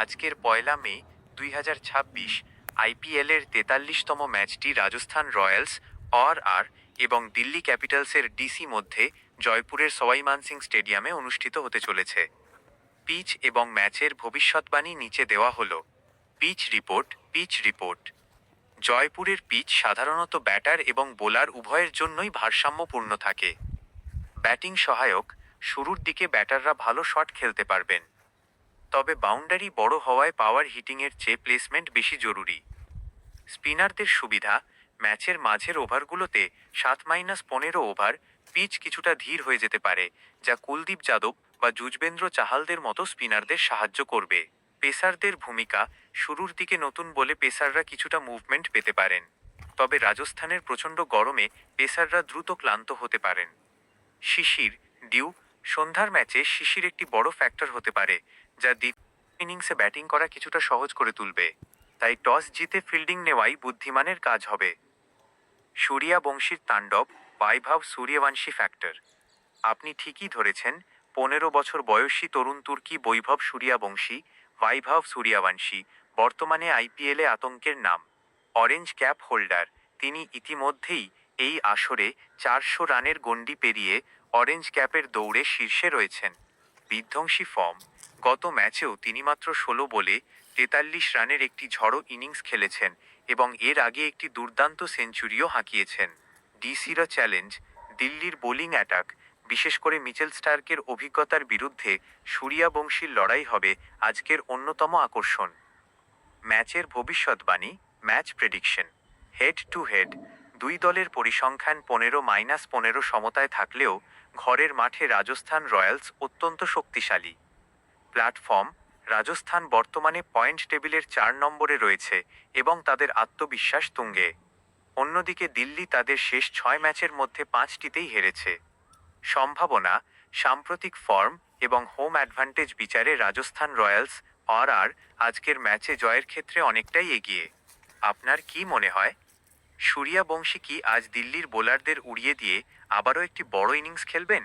আজকের ১লা মে ২০২৬ আইপিএলের ৪৩তম ম্যাচটি রাজস্থান রয়্যালস আর এবং দিল্লি ক্যাপিটালসের ডিসি মধ্যে জয়পুরের সওয়াই মানসিং স্টেডিয়ামে অনুষ্ঠিত হতে চলেছে। পিচ এবং ম্যাচের ভবিষ্যৎবাণী নিচে দেওয়া হল। Pitch report. জয়পুরের পিচ সাধারণত ব্যাটার এবং বোলার উভয়ের জন্যই ভারসাম্যপূর্ণ থাকে। ব্যাটিং সহায়ক, শুরুর দিকে ব্যাটাররা ভালো শট খেলতে পারবেন, তবে বাউন্ডারি বড় হওয়ায় পাওয়ার হিটিংয়ের চেয়ে প্লেসমেন্ট বেশি জরুরি। স্পিনারদের সুবিধা, ম্যাচের মাঝের ওভারগুলোতে 7-15 ওভার পিচ কিছুটা ধীর হয়ে যেতে পারে, যা কুলদীপ যাদব বা যুজবেন্দ্র চাহালদের মতো স্পিনারদের সাহায্য করবে। পেসারদের ভূমিকা, শুরুর দিকে নতুন বলে পেসাররা কিছুটা মুভমেন্ট পেতে পারেন, তবে রাজস্থানের প্রচণ্ড গরমে পেসাররা দ্রুত ক্লান্ত হতে পারেন। শিশির, ডিউ, সন্ধ্যার ম্যাচে শিশির একটি বড় ফ্যাক্টর হতে পারে, যা দ্বিতীয় ইনিংসে ব্যাটিং করা কিছুটা সহজ করে তুলবে। তাই টস জিতে ফিল্ডিং নেওয়াই বুদ্ধিমানের কাজ হবে। সূর্যবংশীর তাণ্ডব, বৈভব সূর্যবংশী ফ্যাক্টর। আপনি ঠিকই ধরেছেন, 15 বছর বয়সী তরুণ তুর্কি বৈভব সূর্যবংশী বর্তমানে আইপিএলে আতঙ্কের নাম। অরেঞ্জ ক্যাপ হোল্ডার, তিনি ইতিমধ্যেই এই আসরে 400 রানের গণ্ডি পেরিয়ে অরেঞ্জ ক্যাপের দৌড়ে শীর্ষে রয়েছেন। বিধ্বংসী ফর্ম, গত ম্যাচেও তিনি মাত্র 16 বলে 43 রানের একটি ঝড়ো ইনিংস খেলেছেন এবং এর আগে একটি দুর্দান্ত সেঞ্চুরিও হাঁকিয়েছেন। ডিসির চ্যালেঞ্জ, দিল্লির বোলিং অ্যাটাক, বিশেষ করে মিচেল স্টার্কের অভিজ্ঞতার বিরুদ্ধে সূর্যবংশীর লড়াই হবে আজকের অন্যতম আকর্ষণ। ম্যাচের ভবিষ্যৎবাণী, match prediction. Head to head, দুই দলের পরিসংখ্যান 15-15 সমতায় থাকলেও ঘরের মাঠে রাজস্থান রয়্যালস অত্যন্ত শক্তিশালী। প্ল্যাটফর্ম, রাজস্থান বর্তমানে পয়েন্ট টেবিলের 4 নম্বরে রয়েছে এবং তাদের আত্মবিশ্বাস তুঙ্গে। অন্যদিকে দিল্লি তাদের শেষ 6 ম্যাচের মধ্যে 5টিতেই হেরেছে। সম্ভাবনা, সাম্প্রতিক ফর্ম এবং হোম অ্যাডভান্টেজ বিচারে রাজস্থান রয়্যালস আর আজকের ম্যাচে জয়ের ক্ষেত্রে অনেকটাই এগিয়ে। আপনার কি মনে হয়, সূর্যবংশী কি আজ দিল্লির বোলারদের উড়িয়ে দিয়ে আবারও একটি বড় ইনিংস খেলবেন?